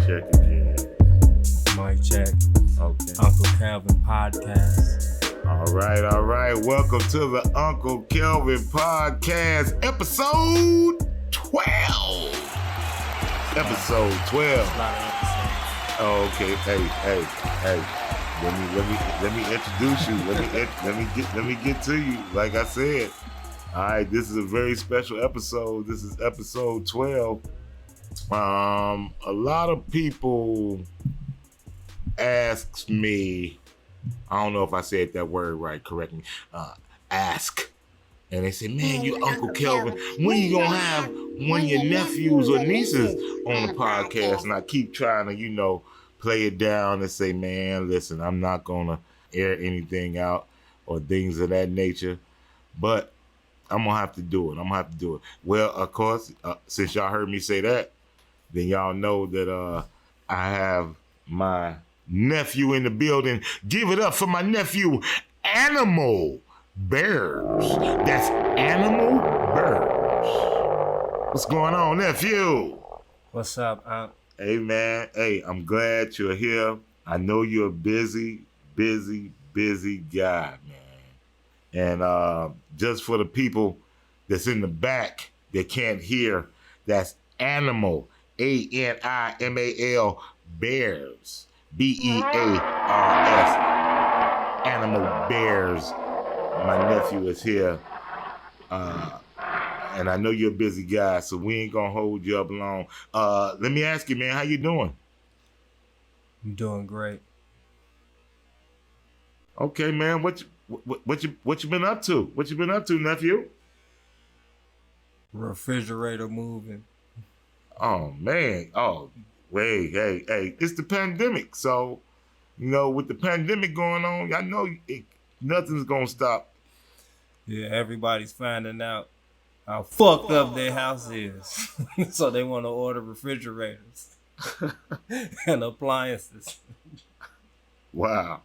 check again. Mic check. Okay. Uncle Kelven podcast. All right. Welcome to the Uncle Kelven podcast, episode 12. Episode 12. A lot of episodes. Oh, okay. Hey. Let me introduce you. Let me get to you. Like I said. All right, this is a very special episode. This is episode 12. A lot of people ask me, I don't know if I said that word right, correct me, ask. And they say, man, you Uncle Kelven, when you gonna have one of your nephews or nieces on the podcast? And I keep trying to, play it down and say, man, listen, I'm not gonna air anything out or things of that nature, but I'm gonna have to do it. Well, of course, since y'all heard me say that, then y'all know that I have my nephew in the building. Give it up for my nephew, Animal Bears. That's Animal Bears. What's going on, nephew? What's up, Unc? Hey, man. Hey, I'm glad you're here. I know you're a busy guy, man. And just for the people that's in the back that can't hear, that's Animal, Animal Bears, Bears, Animal Bears. My nephew is here, and I know you're a busy guy, so we ain't gonna hold you up long. Let me ask you, man, how you doing? I'm doing great. Okay, man, what you been up to? What you been up to, nephew? Refrigerator moving. Oh man. Oh, wait, hey, it's the pandemic. So, with the pandemic going on, I know nothing's gonna stop. Yeah, everybody's finding out how fucked up their house is. So they want to order refrigerators and appliances. Wow.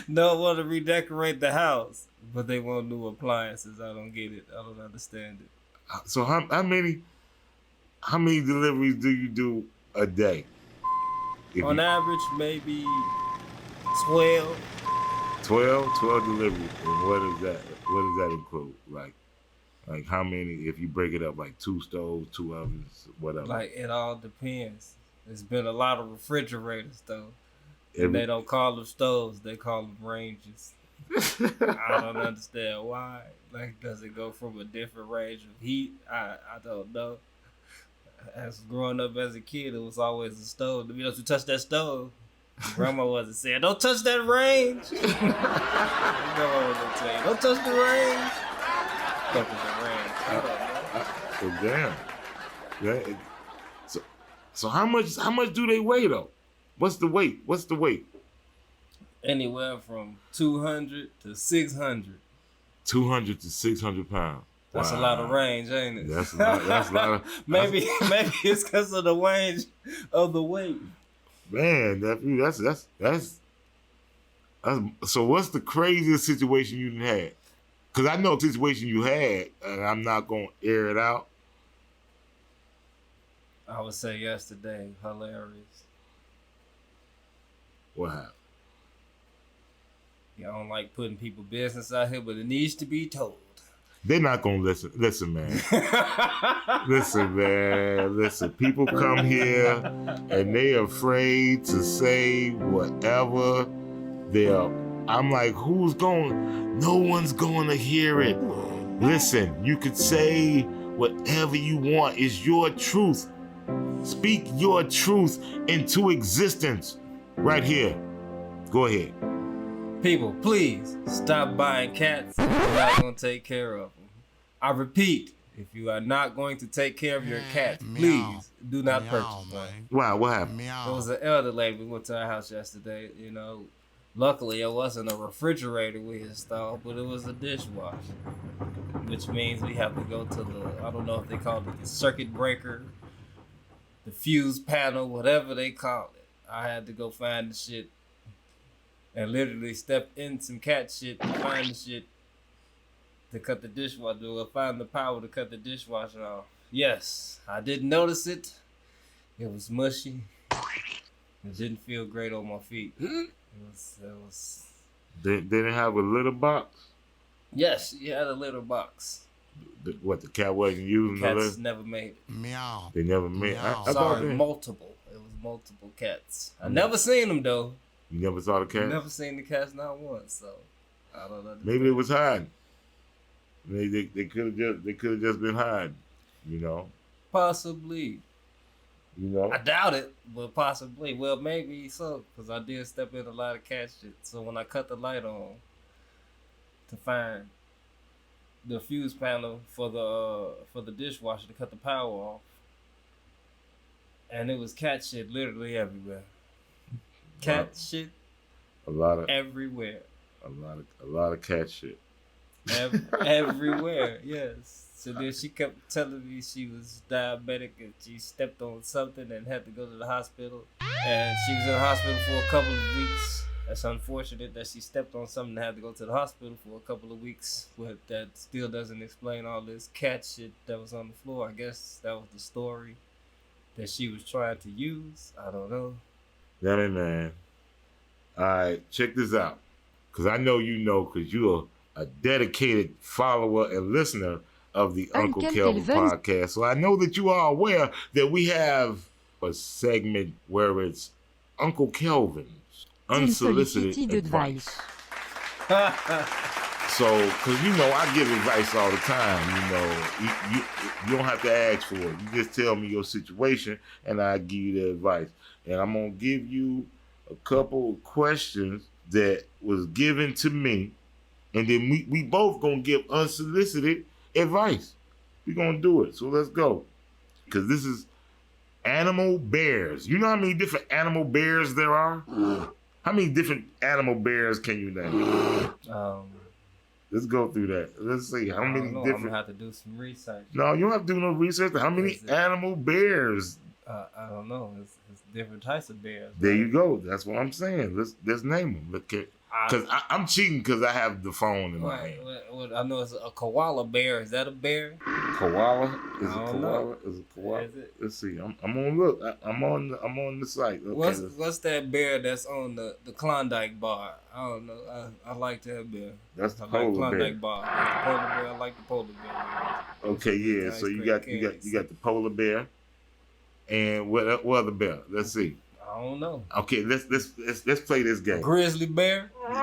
No want to redecorate the house, but they want new appliances. I don't get it. I don't understand it. So how many deliveries do you do a day? On average, maybe 12. 12 deliveries. And what does that include? Like how many, if you break it up, like 2 stoves, 2 ovens, whatever? Like, it all depends. There's been a lot of refrigerators, though. And they don't call them stoves, they call them ranges. I don't understand why. Like, does it go from a different range of heat? I don't know. As growing up as a kid, it was always a stove. To touch that stove, Grandma wasn't saying, don't touch that range. Grandma wasn't saying, don't touch the range. Touch the range. Damn. Yeah. So how much do they weigh though? What's the weight? Anywhere from 200 to 600. 200 to 600 pounds. That's a lot of range, ain't it? That's a lot of. maybe it's because of the range of the weight. Man, that's. So what's the craziest situation you had? Because I know the situation you had, and I'm not gonna air it out. I would say yesterday, hilarious. What happened? I don't like putting people's business out here, but it needs to be told. They're not gonna listen. Listen, man. Listen. People come here and they afraid to say whatever I'm like, no one's gonna hear it. Listen, you could say whatever you want. It's your truth. Speak your truth into existence. Right here. Go ahead. People, please stop buying cats if you're not going to take care of them. I repeat, if you are not going to take care of your cat, please do not purchase one. Wow, what happened? There was an elder lady. We went to our house yesterday. Luckily it wasn't a refrigerator we installed, but it was a dishwasher, which means we have to go to I don't know if they call it the circuit breaker, the fuse panel, whatever they call it. I had to go find the shit and literally step in some cat shit to find the shit to cut the dishwasher, or find the power to cut the dishwasher off. Yes, I didn't notice it. It was mushy. It didn't feel great on my feet. It was. They didn't have a litter box. Yes, you had a litter box. What the cat wasn't using the Cats litter? never made it. Meow. They never made. I thought Sorry, they. multiple. It was multiple cats. I never seen them though. You never saw the cat. Never seen the cats not once. So I don't know. Maybe they was hiding. They could have just been hiding. You know. Possibly. You know. I doubt it, but possibly. Well, maybe so, because I did step in a lot of cat shit. So when I cut the light on to find the fuse panel for the dishwasher to cut the power off, and it was cat shit literally everywhere. Cat shit A lot of everywhere. a lot of cat shit. Everywhere, yes. So then she kept telling me she was diabetic and she stepped on something and had to go to the hospital. And she was in the hospital for a couple of weeks. That's unfortunate that she stepped on something and had to go to the hospital for a couple of weeks. But that still doesn't explain all this cat shit that was on the floor. I guess that was the story that she was trying to use. I don't know. Yeah, man. All right, check this out. Because I know you know, because you're a dedicated follower and listener of the Uncle Kelven podcast. So I know that you are aware that we have a segment where it's Uncle Kelven's unsolicited advice. So, because you know, I give advice all the time. You know, you don't have to ask for it. You just tell me your situation and I give you the advice. And I'm going to give you a couple of questions that was given to me. And then we both going to give unsolicited advice. We're going to do it. So let's go. Because this is animal bears. You know how many different animal bears there are? How many different animal bears can you name? Let's go through that. Let's see. How many different... I'm going to have to do some research. No, you don't have to do no research. How many animal bears? I don't know. It's different types of bears. There you go. That's what I'm saying. Let's name them. Because I'm cheating because I have the phone in my hand. I know it's a koala bear. Is that a bear? Koala? Is I it don't koala? know. Is it koala? Is it? Let's see. I'm on look. I'm on the site. Okay, What's that bear that's on the Klondike bar? I don't know. I like that bear. That's the I like polar Klondike bear. bar. That's the polar bear. I like the polar bear. Okay, yeah. Nice So you great got the polar bear, and what other bear? Let's see. I don't know. Okay, let's play this game. Grizzly bear. Yep, you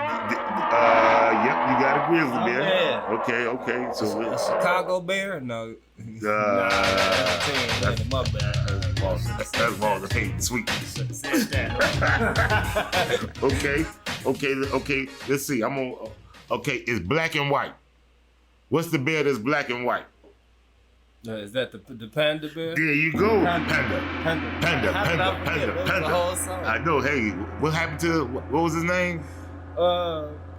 got a grizzly bear. Yeah. Okay. So A Chicago bear? No. that's my bad. That's wrong. That's hating sweet. Okay. Let's see. Okay, it's black and white. What's the bear that's black and white? Is that the panda bear? There you go. Panda. The whole song. I know. Hey, what happened to what was his name?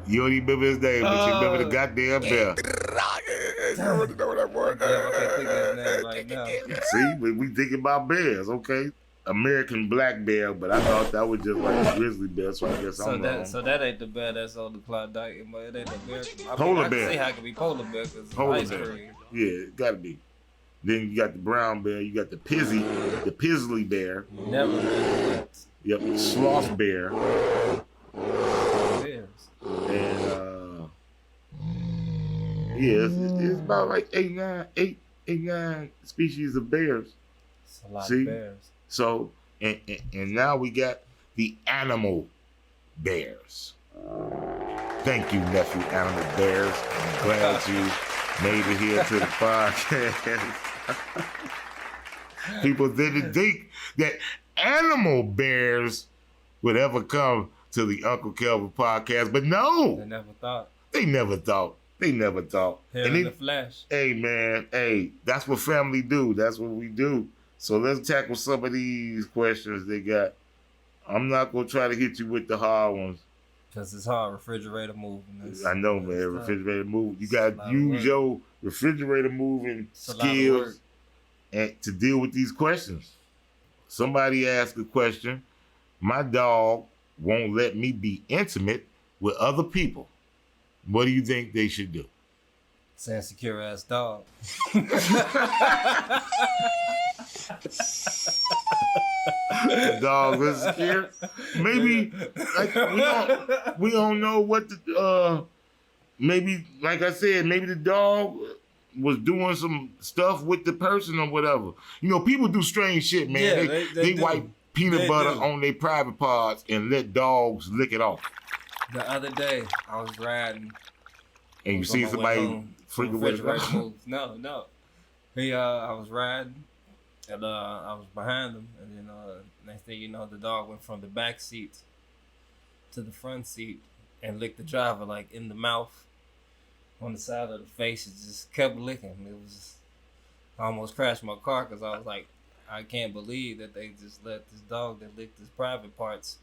You don't even remember his name, but you remember the goddamn bear. I can't think of his name right now. See, we thinking about bears, okay? American black bear, but I thought that was just like a grizzly bear, so I guess I'm wrong. So that ain't the bear that's on the Klondike. It ain't the American. Polar bear. I can see how it could be polar bear because Polar ice bear. cream. Yeah, it gotta be. Then you got the brown bear, you got the pizzly bear. Never heard of Yep, sloth bear. bears. And yeah, it's about like eight, nine species of bears. It's a lot See? of bears. So and now we got the animal bears. Thank you, Nephew Animal Bears. I'm glad you made it here to the podcast. People didn't think that animal bears would ever come to the Uncle Kelven podcast, but no, They never thought. they never thought. Here in the flesh. Hey man, that's what family do. That's what we do. So let's tackle some of these questions they got. I'm not gonna try to hit you with the hard ones. Because it's hard refrigerator moving. I know, man. Refrigerator move. You gotta use your refrigerator moving skills and to deal with these questions. Somebody asked a question. My dog won't let me be intimate with other people. What do you think they should do? It's an insecure ass dog. The dog was scared. Maybe like we don't know what the maybe like I said, maybe the dog was doing some stuff with the person or whatever. You know, people do strange shit, man. Yeah, they do. wipe peanut They butter do. on their private parts and let dogs lick it off. The other day, I was riding. And you see somebody freaking with a dog. No. I was riding, and I was behind him, and then next thing you know, the dog went from the back seat to the front seat and licked the driver like in the mouth, on the side of the face. It just kept licking. It was I almost crashed my car because I was like, I can't believe that they just let this dog that licked his private parts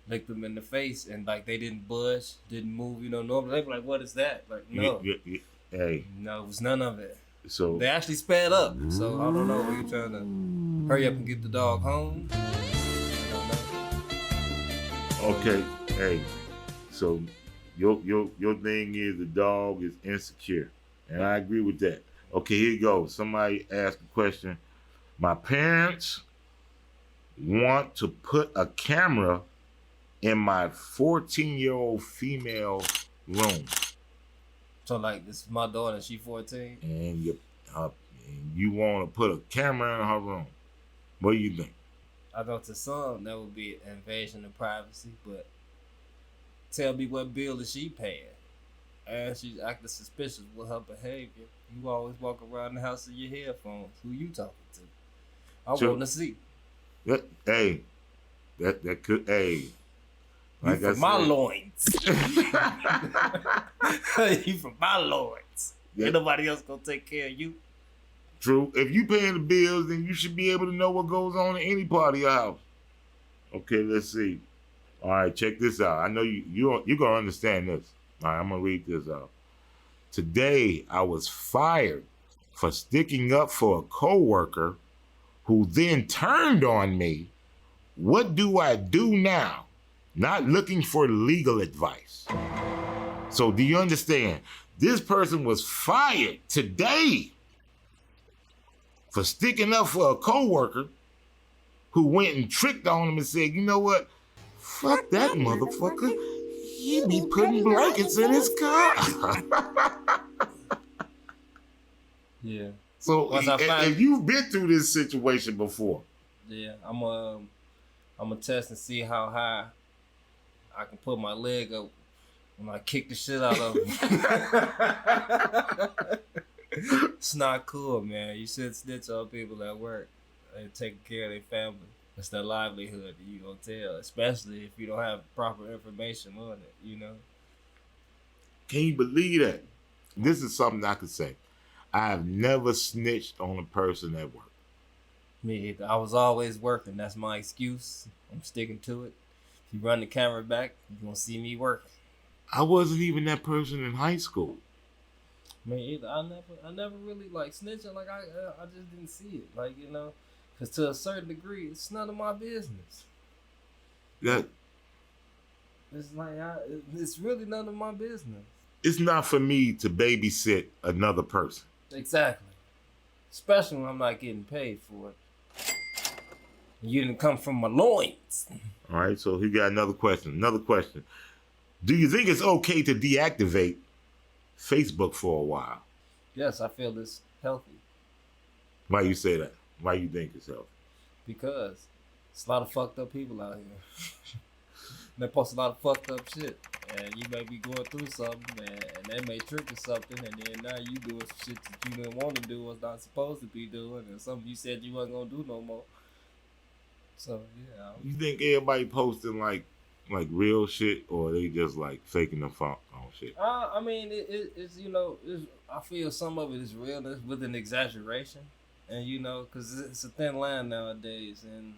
lick them in the face, and like they didn't budge, didn't move. You know, normally they be like, "What is that?" Like, no, Hey, no, it was none of it. so They actually sped up. So I don't know. Were you trying to hurry up and get the dog home? I don't know. okay, hey, so your thing is the dog is insecure, and I agree with that. Okay, here you go. Somebody asked a question. My parents want to put a camera in my 14-year-old female room. So like, this is my daughter. She 14. And you want to put a camera in her room. What do you think? I know to some that would be an invasion of privacy, but tell me what bill is she paying? And she's acting suspicious with her behavior. You always walk around the house with your headphones. Who you talking to? I want to see. That could, hey. Like you from my loins. You from my loins. Yeah. Ain't nobody else gonna take care of you. True. If you paying the bills, then you should be able to know what goes on in any part of your house. Okay, let's see. All right, check this out. I know you're gonna understand this. All right, I'm gonna read this out. Today, I was fired for sticking up for a coworker who then turned on me. What do I do now? Not looking for legal advice. So do you understand? This person was fired today for sticking up for a coworker who went and tricked on him and said, you know what? Fuck that motherfucker. He be putting blankets in his car. Yeah. So if you've been through this situation before. Yeah, I'm gonna test and see how high I can put my leg up when I kick the shit out of him. It's not cool, man. You should snitch on people at work. They're taking care of their family. It's their livelihood that you gonna tell, especially if you don't have proper information on it, you know? Can you believe that? This is something I could say. I have never snitched on a person at work. Me either. I was always working. That's my excuse. I'm sticking to it. If you run the camera back, you're gonna see me working. I wasn't even that person in high school. Me either. I never really like snitching. Like I just didn't see it. Like, you know, because to a certain degree, it's none of my business. That it's like it's really none of my business. It's not for me to babysit another person. Exactly. Especially when I'm not getting paid for it. You didn't come from my loins. All right, so he got another question. Do you think it's okay to deactivate Facebook for a while? Yes, I feel it's healthy. Why you say that? Why you think it's healthy? Because it's a lot of fucked up people out here. They post a lot of fucked up shit. And you may be going through something, and they may trigger something, and then now you doing some shit that you didn't want to do or not supposed to be doing, and something you said you wasn't gonna do no more. So yeah. You think everybody posting like real shit, or they just like faking the funk on shit? I mean, it's you know, I feel some of it is realness with an exaggeration, and you know, because it's a thin line nowadays, and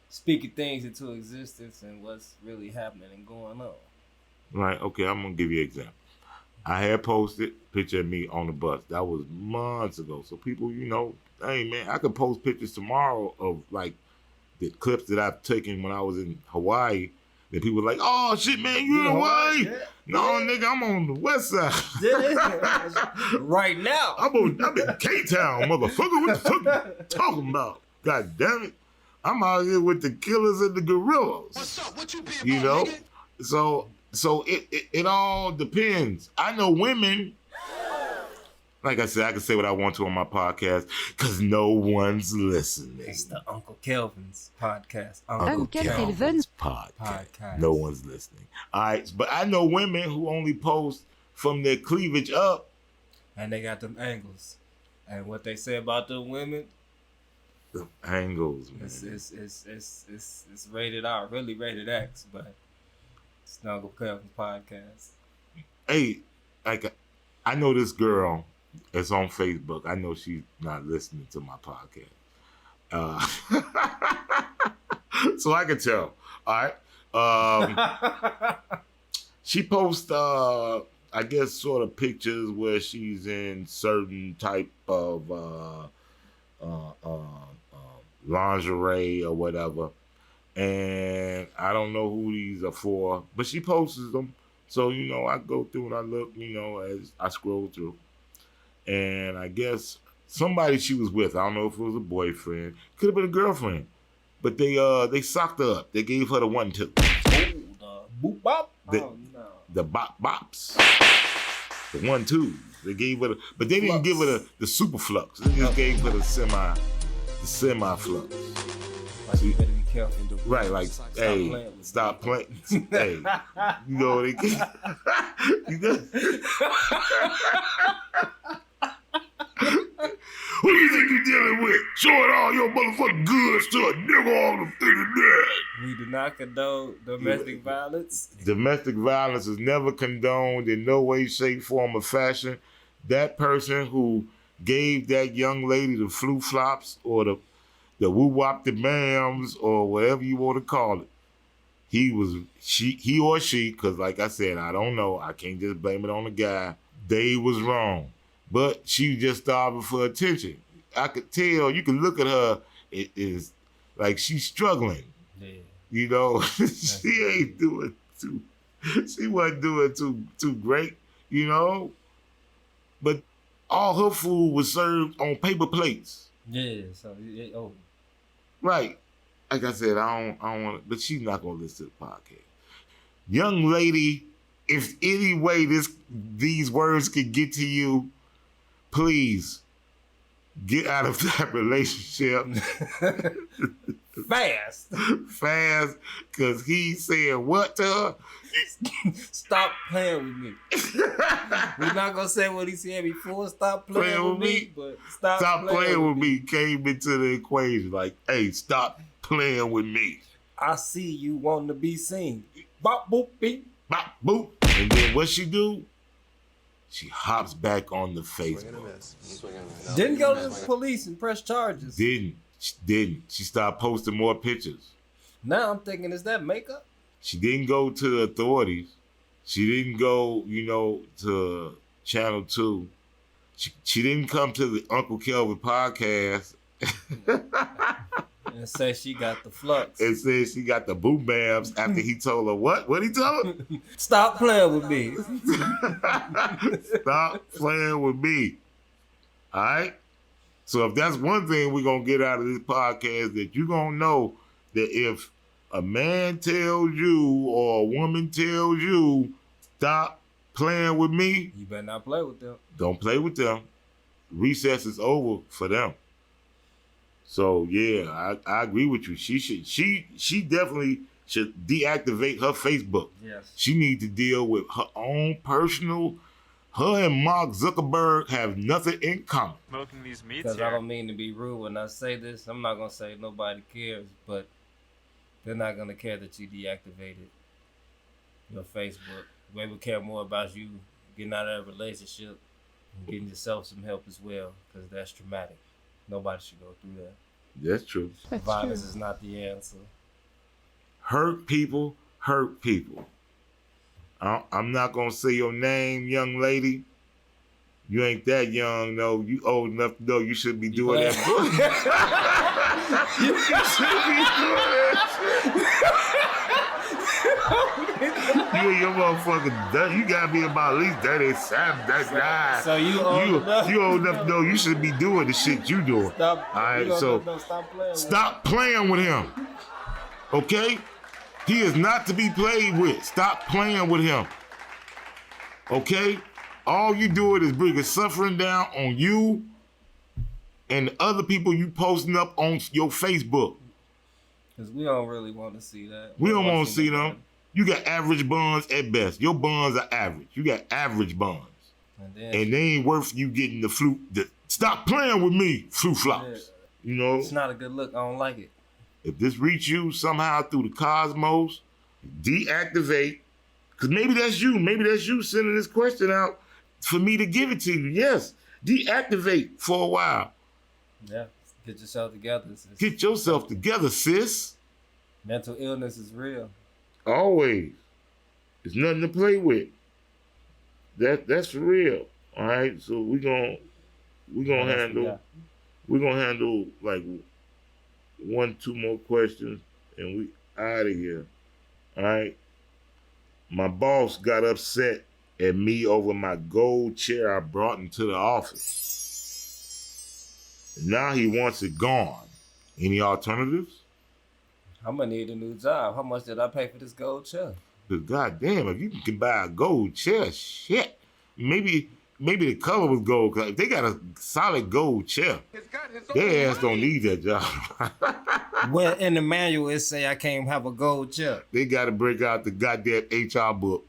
speaking things into existence and what's really happening and going on. Right, okay, I'm gonna give you an example. I had posted a picture of me on the bus. That was months ago. So people, you know, hey man, I could post pictures tomorrow of like the clips that I've taken when I was in Hawaii Then people like, oh shit, man, you in Hawaii? Yeah. No, nigga, I'm on the west side. Right now. I'm in K-Town, motherfucker. What the fuck you talking about? God damn it. I'm out here with the killers and the gorillas. What's up? What you been you know? Nigga? So it all depends. I know women, like I said, I can say what I want to on my podcast because no one's listening. It's the Uncle Kelven's podcast. Uncle Kelven's podcast. No one's listening. All right, but I know women who only post from their cleavage up. And they got them angles. And what they say about them women, the angles, man. It's rated R, really rated X, but it's the Uncle Kelven's podcast. Hey, like I know this girl. It's on Facebook. I know she's not listening to my podcast. So I can tell. All right. She posts, I guess, sort of pictures where she's in certain type of lingerie or whatever. And I don't know who these are for, but she posts them. So, I go through and I look, as I scroll through. And I guess somebody she was with, I don't know if it was a boyfriend, could have been a girlfriend, but they socked her up. They gave her the 1-2. Oh, the boop bop? The bop bops. The 1-2. They gave her but they didn't give her the super flux. They just gave her the semi flux. Like you better be careful. Right, like, hey, stop playing. Hey, they can't. Who you think you're dealing with? Showing all your motherfucking goods to a nigga on the internet. We do not condone domestic violence. Domestic violence is never condoned in no way, shape, form, or fashion. That person who gave that young lady the flu flops or the woo wop the bams or whatever you want to call it, he or she, because like I said, I don't know. I can't just blame it on the guy. They was wrong. But she just starving for attention. I could tell, you can look at her, it is like she's struggling. Yeah. She ain't doing she wasn't doing too great, But all her food was served on paper plates. Yeah, so, Right. Like I said, I don't want to, but she's not going to listen to the podcast. Young lady, if any way these words can get to you, please get out of that relationship. Fast, because he said what to her? Stop playing with me. We're not going to say what he said before. Stop playing with me, but stop playing with me came into the equation. Like, hey, stop playing with me. I see you wanting to be seen. Bop, boop, beep. Bop, boop. And then what she do? She hops back on the Facebook. Didn't go to the police and press charges. Didn't. She started posting more pictures. Now I'm thinking, is that makeup? She didn't go to the authorities. She didn't go, to Channel 2. She didn't come to the Uncle Kelven podcast. And say she got the flux. And said she got the boom bams after he told her what? What'd he tell her? Stop playing with me. Stop playing with me. All right? So if that's one thing we're going to get out of this podcast, that you're going to know that if a man tells you or a woman tells you, stop playing with me. You better not play with them. Don't play with them. Recess is over for them. So yeah, I agree with you. She definitely should deactivate her Facebook. Yes. She needs to deal with her own personal. Her and Mark Zuckerberg have nothing in common. Smoking these meats. Because I don't mean to be rude when I say this. I'm not gonna say nobody cares, but they're not gonna care that you deactivated your Facebook. They would care more about you getting out of that relationship and getting yourself some help as well, because that's traumatic. Nobody should go through that. That's true. Violence is not the answer. Hurt people. I'm not going to say your name, young lady. You ain't that young, no. You old enough to know you should be doing that. You should be doing that shit. You and your motherfucking, you gotta be about at least 37, 39. So you old enough. You old enough to know you should be doing the shit you doing. Stop. All right, You so stop playing with him. playing with him. Okay? He is not to be played with. Stop playing with him. Okay? All you doing is bringing suffering down on you and the other people you posting up on your Facebook. Because we don't really want to see that. We don't want to see them. You got average buns at best. Your buns are average. You got average buns. And they ain't worth you getting the flute. Stop playing with me, flute flops. You know? It's not a good look. I don't like it. If this reach you somehow through the cosmos, deactivate. Because maybe that's you. Maybe that's you sending this question out for me to give it to you. Yes. Deactivate for a while. Yeah. Get yourself together, sis. Get yourself together, sis. Mental illness is real. Always. It's nothing to play with. That's for real. All right. So we're gonna handle like 1-2 more questions and we out of here. All right. My boss got upset at me over my gold chair I brought into the office. Now he wants it gone. Any alternatives? I'm gonna need a new job. How much did I pay for this gold chair? Because goddamn, if you can buy a gold chair, shit. Maybe the color was gold. Cause if they got a solid gold chair, their ass don't need that job. Well, in the manual it say I can't have a gold chair. They got to break out the goddamn HR book.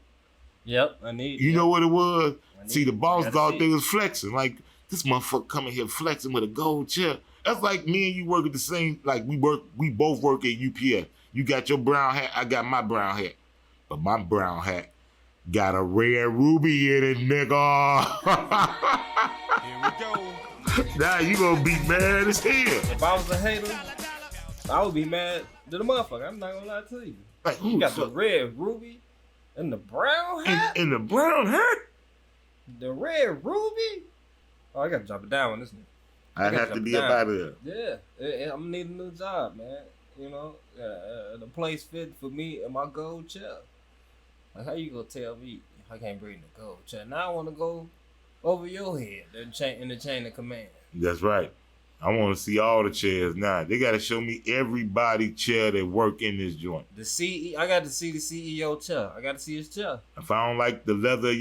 Yep, I need. You know what it was? See, the boss thought they was flexing. Like, this motherfucker coming here flexing with a gold chair. That's like me and you work at the same, like we both work at UPS. You got your brown hat, I got my brown hat. But my brown hat got a red ruby in it, nigga. Here we go. Now you gonna be mad as hell. If I was a hater, I would be mad to the motherfucker. I'm not gonna lie to you. Like, you got the red ruby and the brown hat? And the brown hat? The red ruby? Oh, I gotta drop it down on this nigga. I have to be up out of there. Yeah, I'm gonna need a new job, man. You know, the place fit for me and my gold chair. Like, how you gonna tell me I can't bring the gold chair? Now I want to go over your head in the chain of command. That's right. I want to see all the chairs now. They got to show me everybody chair that work in this joint. I got to see the CEO chair. I got to see his chair. If I don't like the leather,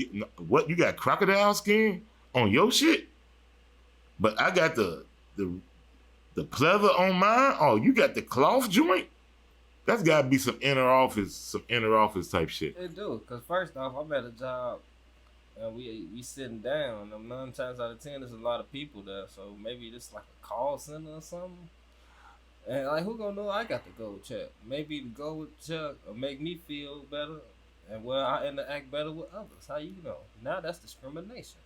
what, you got crocodile skin on your shit? But I got the pleather on mine. Oh, you got the cloth joint? That's got to be some inner office type shit. It do, because first off, I'm at a job and we sitting down. And 9 times out of 10, there's a lot of people there. So maybe it's like a call center or something. And like, who gonna know I got the gold check? Maybe the gold check will make me feel better and I interact better with others. How you know? Now that's discrimination.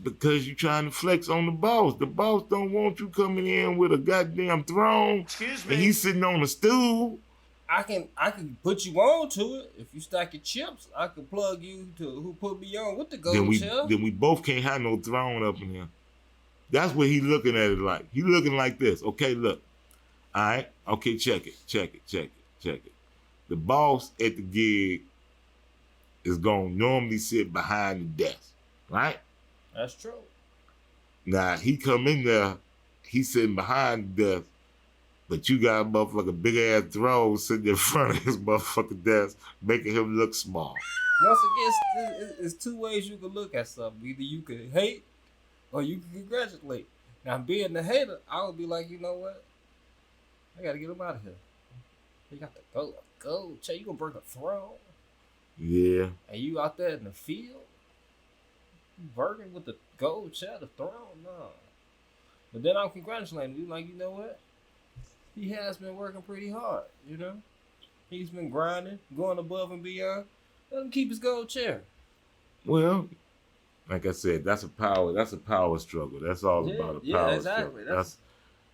Because you trying to flex on the boss. The boss don't want you coming in with a goddamn throne. Excuse me. And he's sitting on a stool. I can put you on to it. If you stack your chips, I can plug you to who put me on with the gold chair. Then we both can't have no throne up in here. That's what he looking at it like. He looking like this. Okay, look. All right. Okay, check it. The boss at the gig is going to normally sit behind the desk, right? That's true. Now, he come in there, he's sitting behind the desk, but you got a motherfucking big-ass throne sitting in front of his motherfucking desk, making him look small. Once again, it's 2 ways you can look at something. Either you can hate or you can congratulate. Now, being the hater, I would be like, you know what? I got to get him out of here. You got the gold chair. You going to break a throne? Yeah. And you out there in the field? Working with the gold chair, the throne? No. But then I'm congratulating you. Like, you know what? He has been working pretty hard, you know? He's been grinding, going above and beyond. Let him keep his gold chair. Well, like I said, that's a power struggle. That's all about a power struggle. That's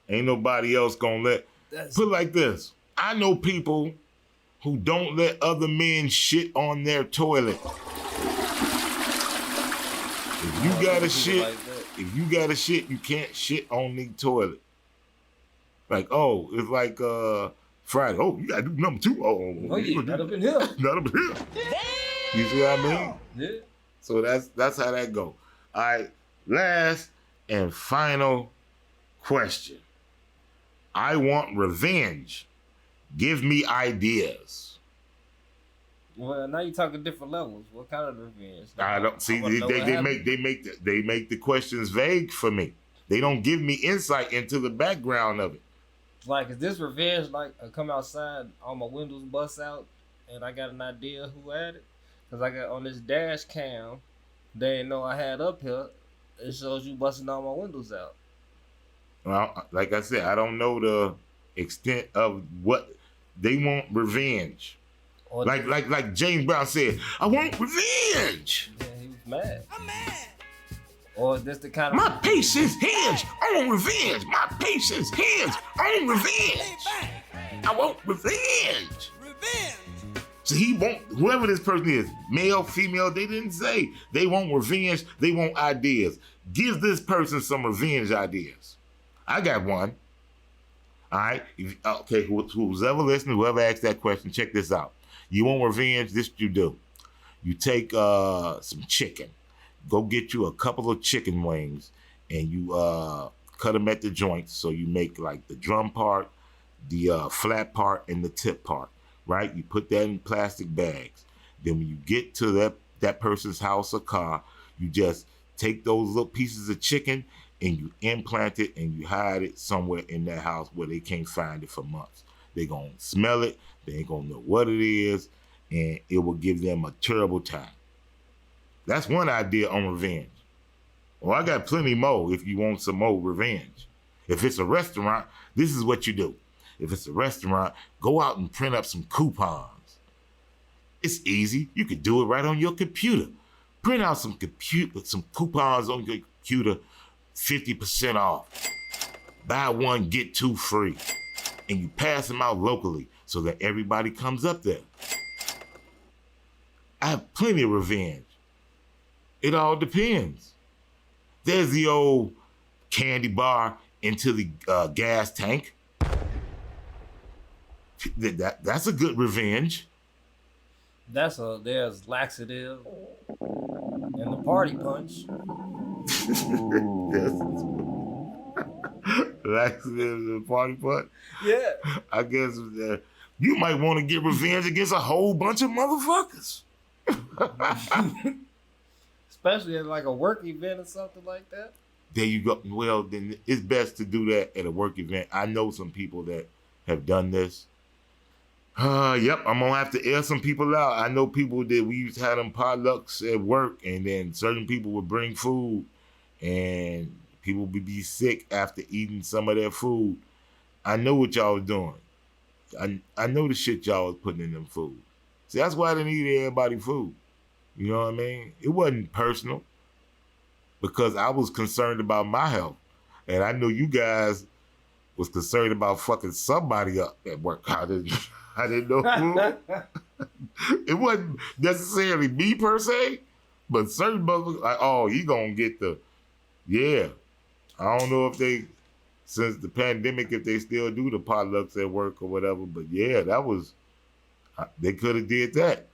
ain't nobody else gonna let. Put it like this. I know people who don't let other men shit on their toilet. If you got a shit, you can't shit on the toilet. Like, oh, it's like Friday. Oh, you gotta do number 2. Oh yeah, not up in here. Not up here. You see what I mean? Yeah. So that's how that go. All right, last and final question. I want revenge. Give me ideas. Well, now you're talking different levels. What kind of revenge? I don't see. They make the questions vague for me. They don't give me insight into the background of it. Like, is this revenge? Like, I come outside, all my windows bust out, and I got an idea who had it. Cause I got on this dash cam, they didn't know I had up here. It shows you busting all my windows out. Well, like I said, I don't know the extent of what they want revenge. Or Like James Brown said, I want revenge. Yeah, he was mad. I'm mad. Or is this the kind of My patience hinge on revenge. My patience hinge on revenge. I want revenge. So he want, whoever this person is, male, female, they didn't say. They want revenge. They want ideas. Give this person some revenge ideas. I got one. All right. Okay, who's ever listening, whoever asked that question, check this out. You want revenge? This you do. You take some chicken. Go get you a couple of chicken wings and you cut them at the joints. So you make like the drum part, the flat part, and the tip part, right? You put that in plastic bags. Then when you get to that person's house or car, you just take those little pieces of chicken and you implant it and you hide it somewhere in that house where they can't find it for months. They're going to smell it. They ain't going to know what it is. And it will give them a terrible time. That's one idea on revenge. Well, I got plenty more if you want some more revenge. If it's a restaurant, this is what you do. If it's a restaurant, go out and print up some coupons. It's easy. You can do it right on your computer. Print out some coupons on your computer, 50% off. Buy one, get 2 free. And you pass them out locally so that everybody comes up there. I have plenty of revenge. It all depends. There's the old candy bar into the gas tank. That's a good revenge. There's laxative and the party punch. Laxative and party punch? Yeah. I guess you might want to get revenge against a whole bunch of motherfuckers. Especially at like a work event or something like that. There you go. Well, then it's best to do that at a work event. I know some people that have done this. Yep, I'm gonna have to air some people out. I know people that we used to have them potlucks at work, and then certain people would bring food, and people would be sick after eating some of their food. I know what y'all was doing. I know the shit y'all was putting in them food. See, that's why I didn't eat everybody food. You know what I mean? It wasn't personal because I was concerned about my health. And I know you guys was concerned about fucking somebody up at work. I didn't know who. It wasn't necessarily me per se, but certain motherfuckers, like, oh, you gonna get the, yeah. I don't know if they, since the pandemic, if they still do the potlucks at work or whatever, but yeah, that was, they could have did that.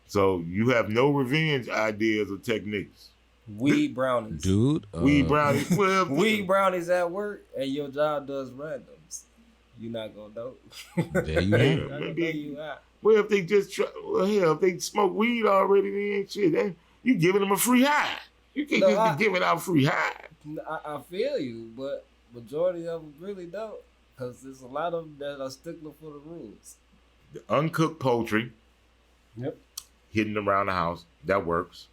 So you have no revenge ideas or techniques. Weed brownies. Dude. Weed brownies. Well, weed brownies at work and your job does randoms. You're not going to know. There you have. Well, if they just try, well, hell, if they smoke weed already, then shit, then you giving them a free high. You can't just be giving out free high. I feel you, but majority of them really don't. Because there's a lot of them that are stickler for the rules. The uncooked poultry. Yep. Hidden around the house. That works.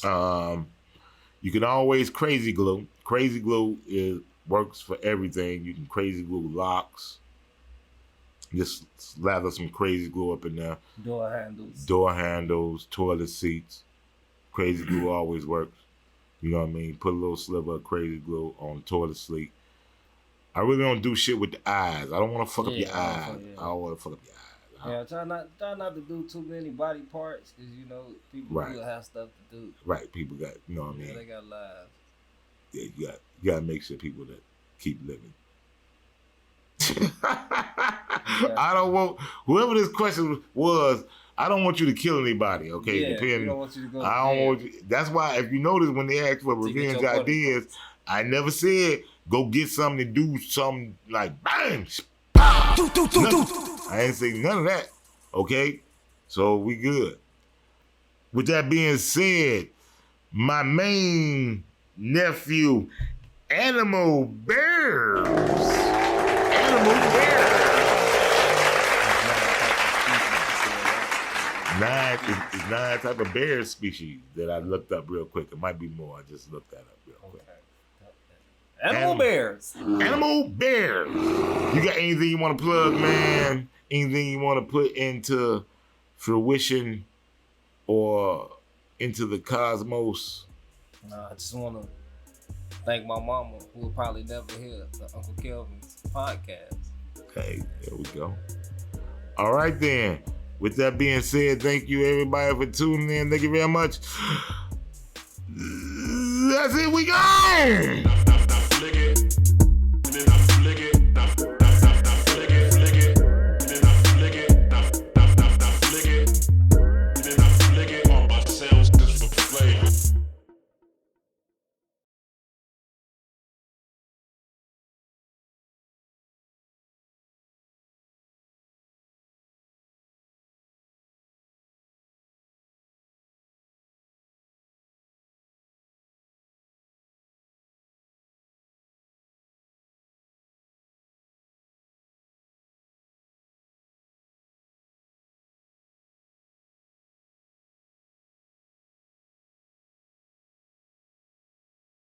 You can always crazy glue. Crazy glue works for everything. You can crazy glue locks. Just lather some crazy glue up in there. Door handles, toilet seats. Crazy glue always works. You know what I mean? Put a little sliver of crazy glue on toilet seat. I really don't do shit with the eyes. I don't want to fuck up your eyes. I don't want to fuck up your eyes. Yeah, try not to do too many body parts because, you know, people will have stuff to do. Right, people got, you know what I mean? Yeah, they got lives. Yeah, you got to make sure people that keep living. I don't want whoever this question was. I don't want you to kill anybody. Okay, Yeah, depending. we don't want you to go. I don't want you. That's why if you notice when they ask for revenge ideas, I never said go get something to do something like bang. Pow! I ain't say none of that. Okay, so we good. With that being said, my main nephew, Animal Bears. Animal Bears. It's 9 type of bear species that I looked up real quick. It might be more. I just looked that up real quick. Animal bears. Animal bears. You got anything you want to plug, man? Anything you want to put into fruition or into the cosmos? I just want to thank my mama, who will probably never hear the Uncle Kelven's podcast. Okay, there we go. All right, then. With that being said, thank you everybody for tuning in. Thank you very much. That's it. We gone.